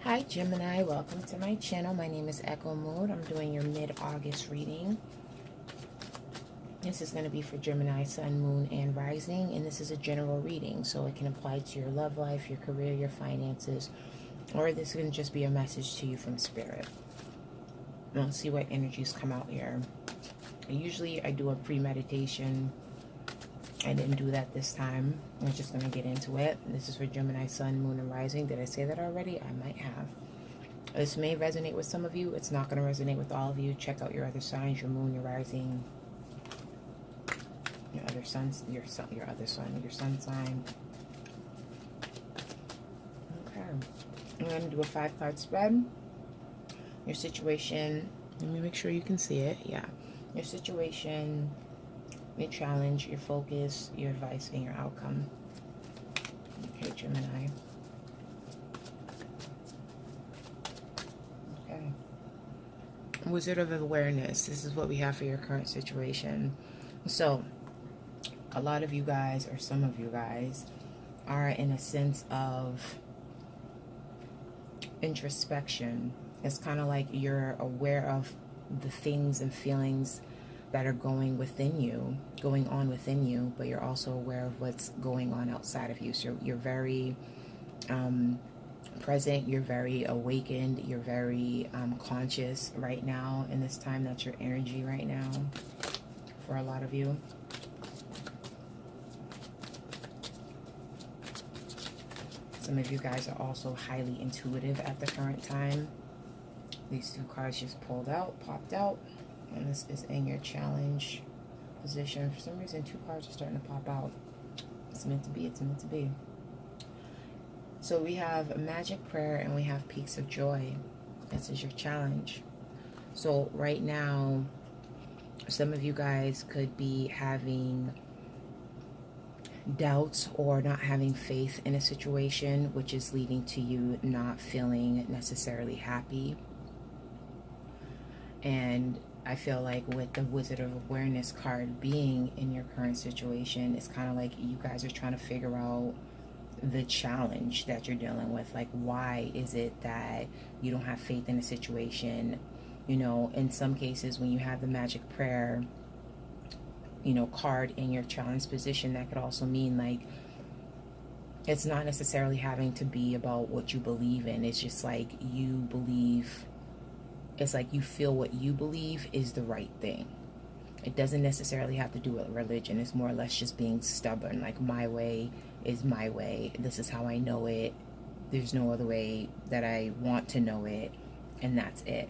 Hi Gemini, welcome to my channel. My name is Echo Mood. I'm doing your mid-August reading. This is going to be for Gemini, Sun, Moon, and Rising, and this is a general reading, so it can apply to your love life, your career, your finances, or this can just be a message to you from Spirit. Let's see what energies come out here. Usually I do a pre-meditation. I didn't do that this time. I'm just going to get into it. This is for Gemini, Sun, Moon, and Rising. Did I say that already? I might have. This may resonate with some of you. It's not going to resonate with all of you. Check out your other signs, your moon, your rising, your other suns, your other sun, your sun sign. Okay. I'm going to do a 5-card spread. Your situation, let me make sure you can see it. Yeah. Your situation, your challenge, your focus, your advice, and your outcome. Okay, Gemini. Okay. Wizard of Awareness. This is what we have for your current situation. So, a lot of you guys, or some of you guys, are in a sense of introspection. It's kind of like you're aware of the things and feelings that are going on within you, but you're also aware of what's going on outside of you. So you're very present, you're very awakened, you're very conscious right now in this time. That's your energy right now for a lot of you. Some of you guys are also highly intuitive at the current time. These two cards just popped out, and this is in your challenge position. For some reason, 2 cards are starting to pop out. It's meant to be, it's meant to be. So we have Magic Prayer and we have Peaks of Joy. This is your challenge. So right now, some of you guys could be having doubts or not having faith in a situation, which is leading to you not feeling necessarily happy. And I feel like with the Wizard of Awareness card being in your current situation, it's kind of like you guys are trying to figure out the challenge that you're dealing with. Like, why is it that you don't have faith in a situation? You know, in some cases, when you have the Magic Prayer, you know, card in your challenge position, that could also mean like it's not necessarily having to be about what you believe in. It's just like you believe, it's like you feel what you believe is the right thing. It doesn't necessarily have to do with religion. It's more or less just being stubborn. Like, my way is my way. This is how I know it. There's no other way that I want to know it. And that's it.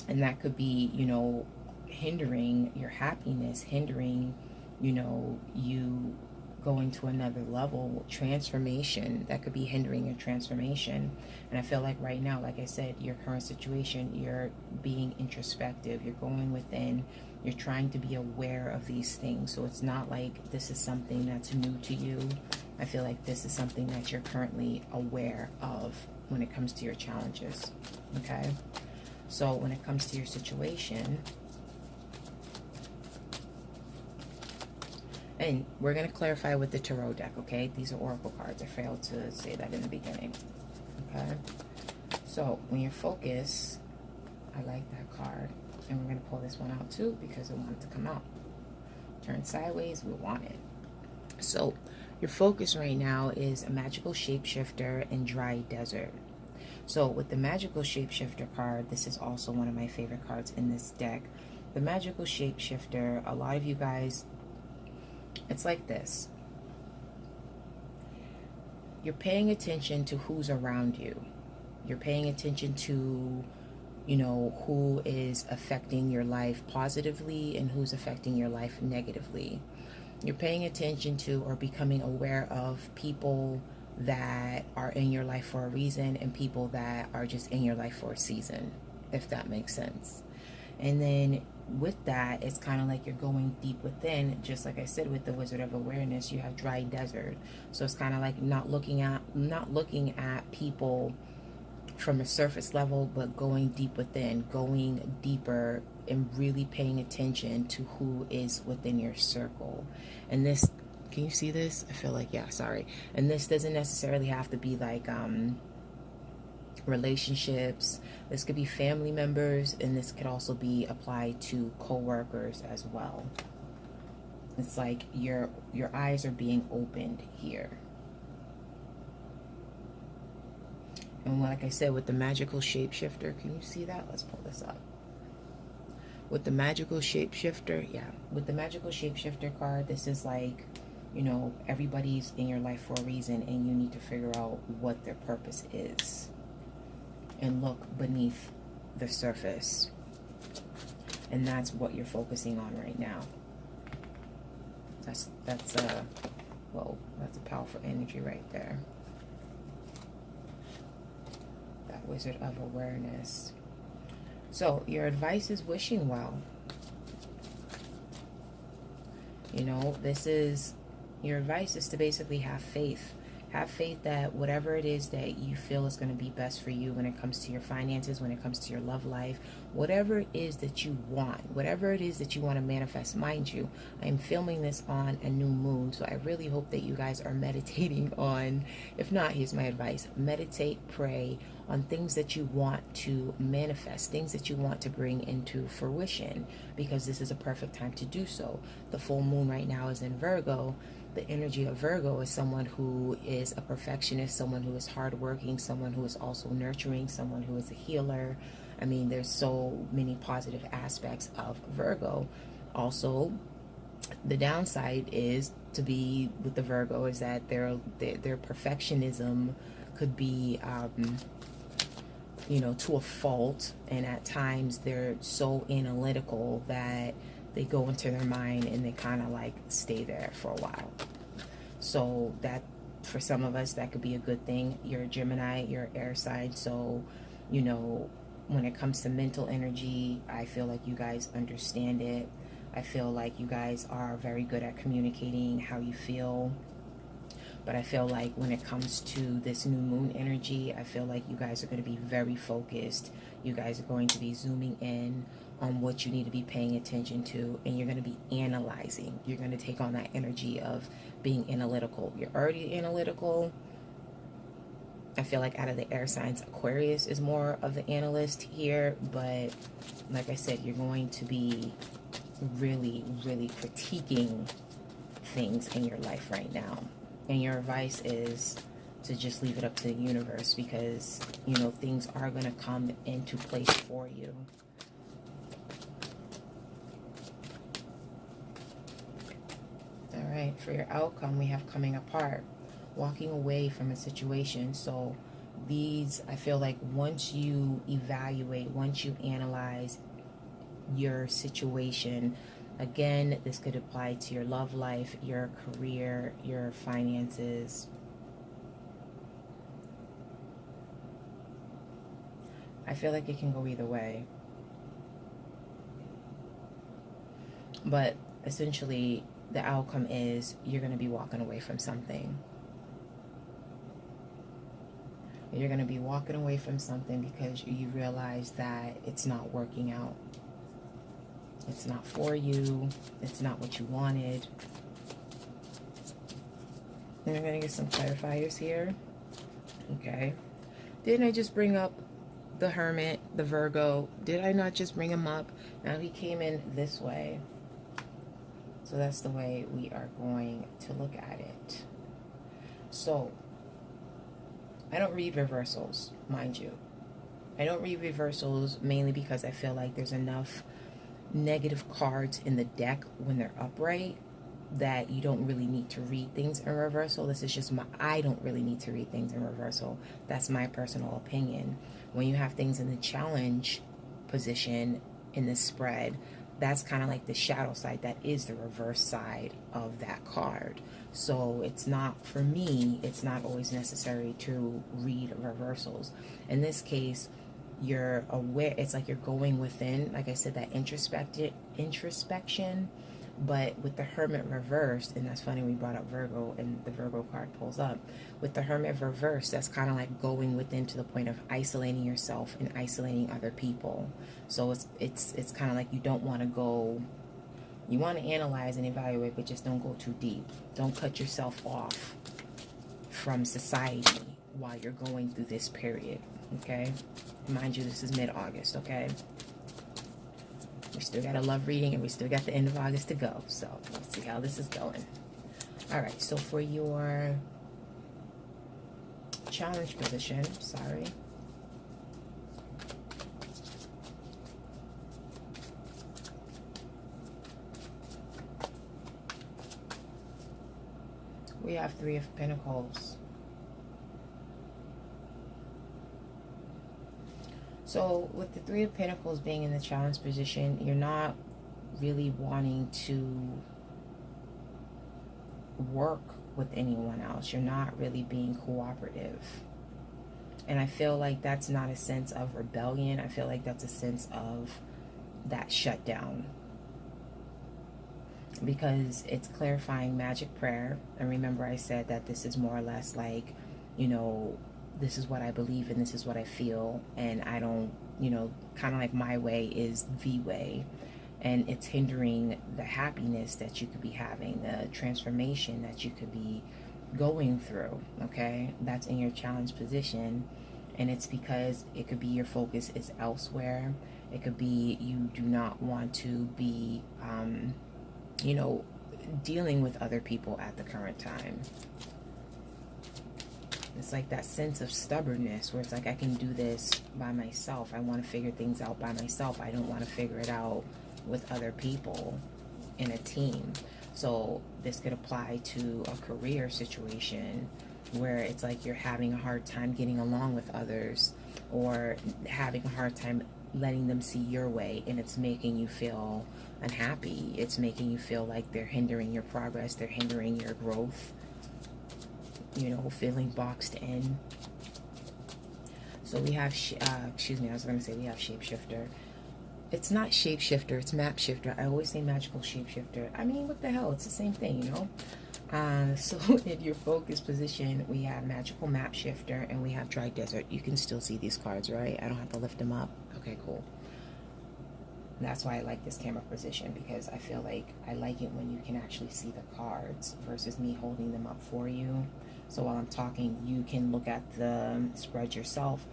And that could be, you know, hindering your happiness, hindering, you know, you going to another level, transformation. That could be hindering your transformation. And I feel like right now, like I said, your current situation, you're being introspective, you're going within, you're trying to be aware of these things. So it's not like this is something that's new to you. I feel like this is something that you're currently aware of when it comes to your challenges. Okay? So when it comes to your situation, and we're going to clarify with the tarot deck, okay? These are oracle cards. I failed to say that in the beginning, okay? So when you focus, I like that card. And we're going to pull this one out too because I want it to come out. Turn sideways, we want it. So your focus right now is a magical shapeshifter and dry desert. So with the magical shapeshifter card, this is also one of my favorite cards in this deck. The magical shapeshifter, a lot of you guys, it's like this. You're paying attention to who's around you. You're paying attention to, you know, who is affecting your life positively and who's affecting your life negatively. You're paying attention to or becoming aware of people that are in your life for a reason and people that are just in your life for a season, if that makes sense. And then with that, it's kind of like you're going deep within. Just like I said, with the Wizard of Awareness, you have dry desert. So it's kind of like not looking at people from a surface level, but going deep within, going deeper and really paying attention to who is within your circle. And this, can you see this? I feel like, yeah, sorry. And this doesn't necessarily have to be like relationships. This could be family members, and this could also be applied to co-workers as well. It's like your eyes are being opened here. And like I said, with the magical shapeshifter, can you see that? Let's pull this up. With the magical shapeshifter, yeah, with the magical shapeshifter card, this is like, you know, everybody's in your life for a reason, and you need to figure out what their purpose is and look beneath the surface. And that's what you're focusing on right now. That's whoa, that's a powerful energy right there. That Wizard of Awareness. So your advice is wishing well. You know, this is, your advice is to basically have faith. Have faith that whatever it is that you feel is going to be best for you when it comes to your finances, when it comes to your love life, whatever it is that you want, whatever it is that you want to manifest. Mind you, I am filming this on a new moon, so I really hope that you guys are meditating on, if not, here's my advice: meditate, pray on things that you want to manifest, things that you want to bring into fruition, because this is a perfect time to do so. The full moon right now is in Virgo. The energy of Virgo is someone who is a perfectionist, someone who is hardworking, someone who is also nurturing, someone who is a healer. I mean, there's so many positive aspects of Virgo. Also, the downside is to be with the Virgo is that their perfectionism could be, you know, to a fault, and at times they're so analytical that they go into their mind and they kind of like stay there for a while. So that, for some of us, that could be a good thing. You're a Gemini, you're an air sign, so, you know, when it comes to mental energy, I feel like you guys understand it. I feel like you guys are very good at communicating how you feel. But I feel like when it comes to this new moon energy, I feel like you guys are going to be very focused. You guys are going to be zooming in on what you need to be paying attention to, and you're going to be analyzing. You're going to take on that energy of being analytical. You're already analytical. I feel like out of the air signs, Aquarius is more of the analyst here, but like I said, you're going to be really, really critiquing things in your life right now. And your advice is to just leave it up to the universe, because, you know, things are going to come into place for you. All right, for your outcome, we have coming apart, walking away from a situation. So these, I feel like once you evaluate, once you analyze your situation, again, this could apply to your love life, your career, your finances. I feel like it can go either way. But essentially, the outcome is you're going to be walking away from something. You're going to be walking away from something because you realize that it's not working out. It's not for you. It's not what you wanted. And I'm going to get some clarifiers here. Okay. Didn't I just bring up the Hermit, the Virgo? Did I not just bring him up? Now he came in this way. So that's the way we are going to look at it. So, I don't read reversals, mind you. I don't read reversals mainly because I feel like there's enough negative cards in the deck when they're upright that you don't really need to read things in reversal. This is just I don't really need to read things in reversal. That's my personal opinion. When you have things in the challenge position in the spread, that's kind of like the shadow side. That is the reverse side of that card. So it's not, for me, it's not always necessary to read reversals. In this case, you're aware, it's like you're going within, like I said, that introspection. But with the Hermit reversed, and that's funny we brought up Virgo and the Virgo card pulls up, with the Hermit reversed, that's kind of like going within to the point of isolating yourself and isolating other people. So it's kind of like you don't want to go, you want to analyze and evaluate, but just don't go too deep. Don't cut yourself off from society while you're going through this period. Okay, mind you, this is mid-August. Okay, we still got a love reading, and we still got the end of August to go. So let's see how this is going. All right, so for your challenge position, sorry. We have Three of Pentacles. So with the Three of Pentacles being in the challenge position, you're not really wanting to work with anyone else. You're not really being cooperative. And I feel like that's not a sense of rebellion. I feel like that's a sense of that shutdown. Because it's clarifying magic prayer. And remember, I said that this is more or less like, you know, this is what I believe and this is what I feel. And I don't, you know, kind of like my way is the way. And it's hindering the happiness that you could be having, the transformation that you could be going through. Okay, that's in your challenge position. And it's because it could be your focus is elsewhere. It could be you do not want to be you know, dealing with other people at the current time. It's like that sense of stubbornness where it's like, I can do this by myself. I want to figure things out by myself. I don't want to figure it out with other people in a team. So this could apply to a career situation where it's like you're having a hard time getting along with others, or having a hard time letting them see your way, and it's making you feel unhappy. It's making you feel like they're hindering your progress, they're hindering your growth, you know, feeling boxed in. So we have excuse me, I was going to say we have shapeshifter. It's not shapeshifter, it's map shifter. I always say magical shapeshifter. I mean, what the hell, it's the same thing, you know. So in your focus position, we have magical map shifter and we have dry desert. You can still see these cards, right? I don't have to lift them up. Okay, cool. That's why I like this camera position, because I feel like I like it when you can actually see the cards versus me holding them up for you. So while I'm talking, you can look at the spread yourself,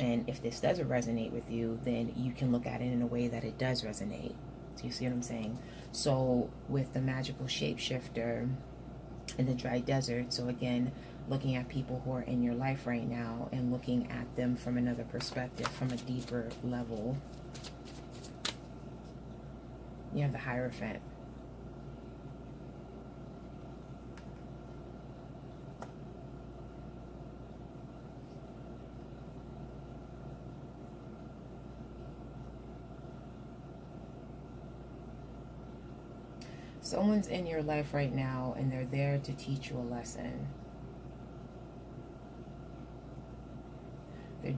and if this doesn't resonate with you, then you can look at it in a way that it does resonate. Do you see what I'm saying? So with the magical shapeshifter in the dry desert, so again, looking at people who are in your life right now and looking at them from another perspective, from a deeper level. You have the Hierophant. Someone's in your life right now and they're there to teach you a lesson. They're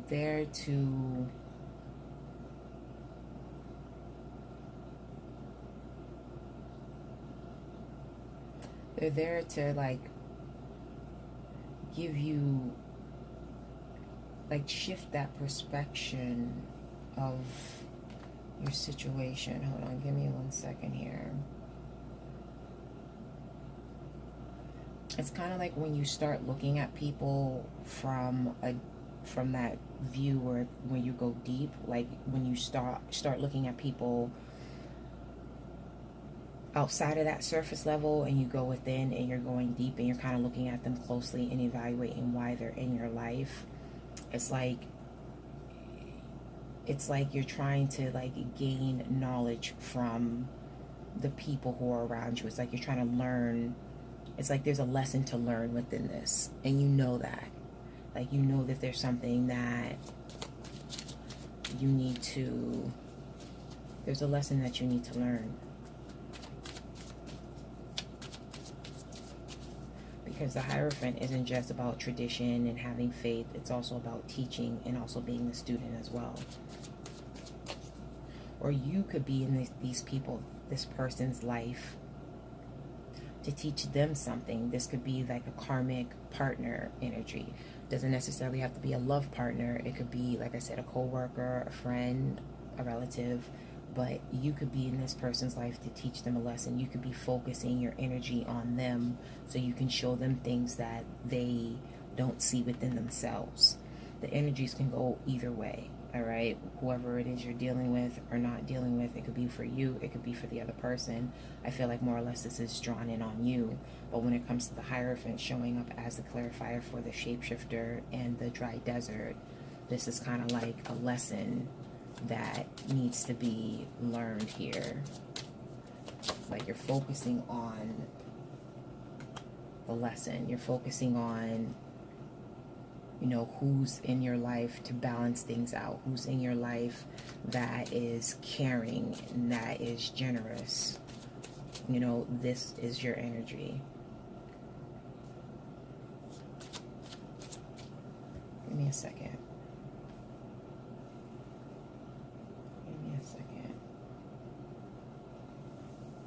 there to like give you, like, shift that perception of your situation. Hold on, give me 1 second here. It's kind of like when you start looking at people from that view, where when you go deep, like when you start looking at people outside of that surface level and you go within and you're going deep and you're kind of looking at them closely and evaluating why they're in your life. It's like you're trying to like gain knowledge from the people who are around you. It's like you're trying to learn. It's like there's a lesson to learn within this, and you know that. Like, you know that there's something that you need to, there's a lesson that you need to learn. Because the Hierophant isn't just about tradition and having faith, it's also about teaching and also being the student as well. Or you could be in this person's life to teach them something. This could be like a karmic partner energy. Doesn't necessarily have to be a love partner. It could be, like I said, a co-worker, a friend, a relative. But you could be in this person's life to teach them a lesson. You could be focusing your energy on them so you can show them things that they don't see within themselves. the energies can go either way. All right, whoever it is you're dealing with or not dealing with, it could be for you, it could be for the other person. I feel like more or less this is drawn in on you. But when it comes to the Hierophant showing up as the clarifier for the shapeshifter and the dry desert, this is kind of like a lesson that needs to be learned here. Like you're focusing on the lesson, you're focusing on, you know, who's in your life to balance things out, who's in your life that is caring and that is generous. You know, this is your energy. Give me a second. Give me a second.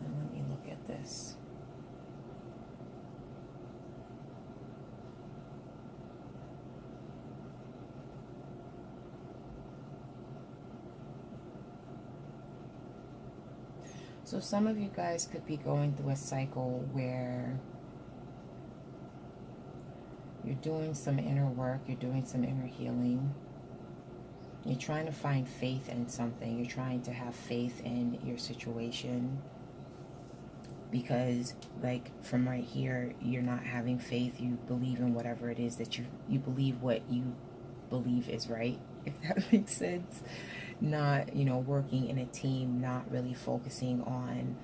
And let me look at this. So some of you guys could be going through a cycle where you're doing some inner work, you're doing some inner healing. You're trying to find faith in something. You're trying to have faith in your situation. Because, like, from right here, you're not having faith. You believe in whatever it is that you believe what you believe is right, if that makes sense. Not, you know, working in a team, not really focusing on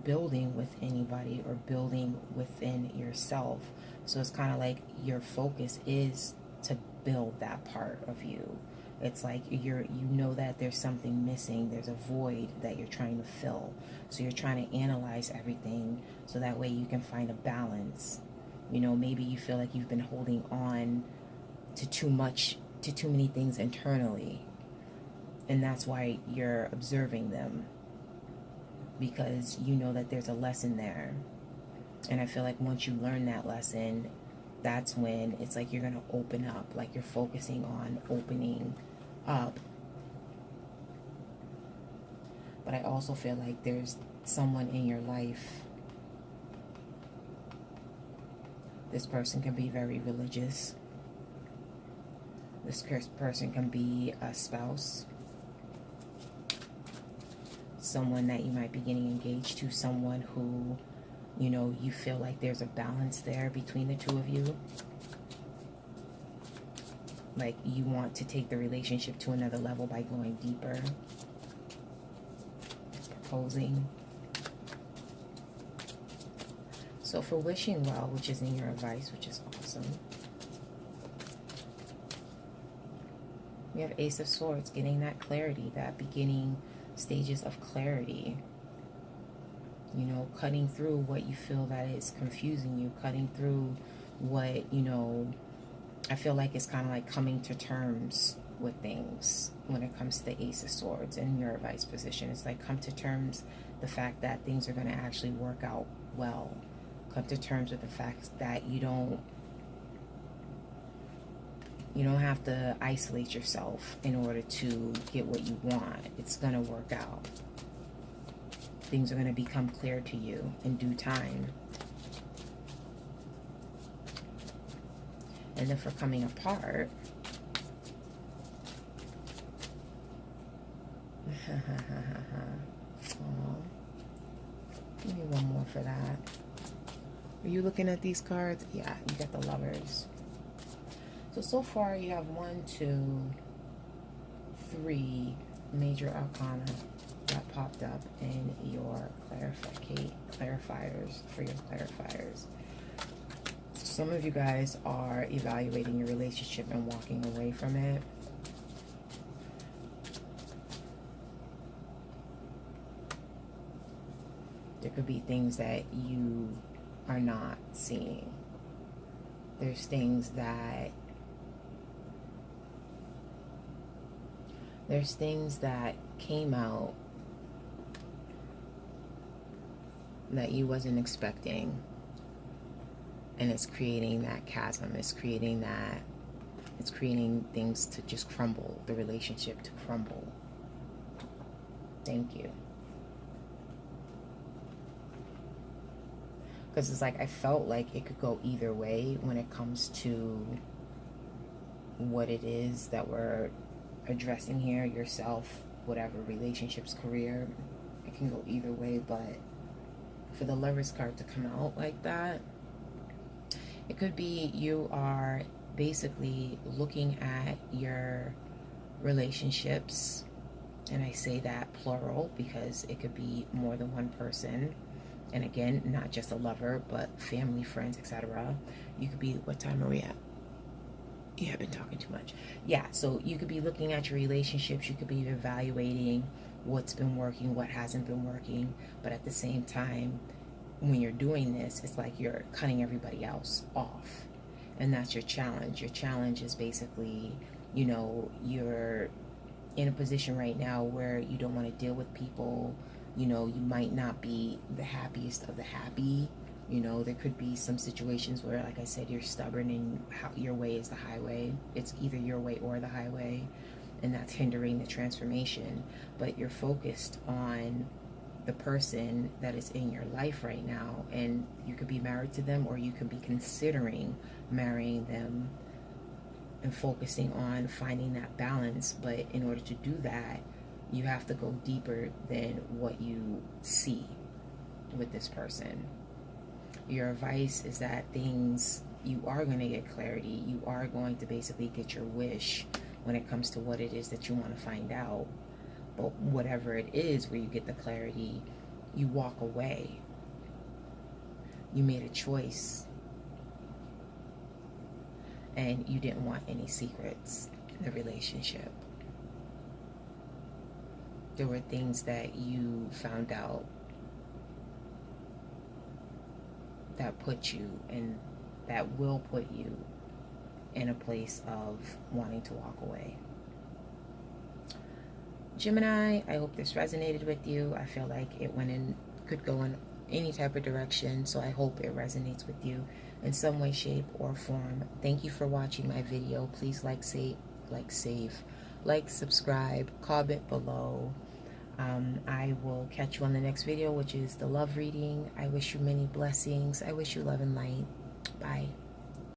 building with anybody or building within yourself. So it's kind of like your focus is to build that part of you. It's like you know that there's something missing, there's a void that you're trying to fill. So you're trying to analyze everything so that way you can find a balance. You know, maybe you feel like you've been holding on to too many things internally. And that's why you're observing them, because you know that there's a lesson there. And I feel like once you learn that lesson, that's when it's like you're going to open up, like you're focusing on opening up. But I also feel like there's someone in your life. This person can be very religious. This person can be a spouse. Someone that you might be getting engaged to, someone who, you know, you feel like there's a balance there between the two of you. Like you want to take the relationship to another level by going deeper. Proposing. So for wishing well, which is in your advice, which is awesome. We have Ace of Swords, getting that clarity, that beginning stages of clarity. You know, cutting through what you feel that is confusing you, cutting through what, you know, I feel like it's kind of like coming to terms with things when it comes to the Ace of Swords in your advice position. It's like come to terms the fact that things are going to actually work out well. Come to terms with the fact that you don't have to isolate yourself in order to get what you want. It's going to work out. Things are going to become clear to you in due time. And then for coming apart, oh, give me one more for that. Are you looking at these cards? Yeah, you got the Lovers. So far you have 1, 2, 3 major arcana that popped up in your clarifiers, for your clarifiers. Some of you guys are evaluating your relationship and walking away from it. There could be things that you are not seeing. There's things that came out that you wasn't expecting, and it's creating that chasm. It's creating things to just crumble, the relationship to crumble. Thank you. Because it's like I felt like it could go either way when it comes to what it is that we're addressing here. Yourself, whatever, relationships, career. It can go either way, but for the Lovers card to come out like that, it could be you are basically looking at your relationships, and I say that plural because it could be more than one person. And again, not just a lover, but family, friends, etc. You could be, what time are we at? Yeah, I've been talking too much. Yeah, so you could be looking at your relationships. You could be evaluating what's been working, what hasn't been working. But at the same time, when you're doing this, it's like you're cutting everybody else off. And that's your challenge. Your challenge is basically, you're in a position right now where you don't want to deal with people. You might not be the happiest of the happy. There could be some situations where, like I said, you're stubborn and your way is the highway. It's either your way or the highway, and that's hindering the transformation. But you're focused on the person that is in your life right now, and you could be married to them, or you could be considering marrying them and focusing on finding that balance. But in order to do that, you have to go deeper than what you see with this person. Your advice is that you are going to get clarity. You are going to basically get your wish when it comes to what it is that you want to find out. But whatever it is where you get the clarity, you walk away. You made a choice. And you didn't want any secrets in the relationship. There were things that you found out that put you and that will put you in a place of wanting to walk away. Gemini, I hope this resonated with you. I feel like it could go in any type of direction, so I hope it resonates with you in some way, shape, or form. Thank you for watching my video. Please like, subscribe, comment below. I will catch you on the next video, which is the love reading. I wish you many blessings. I wish you love and light. Bye.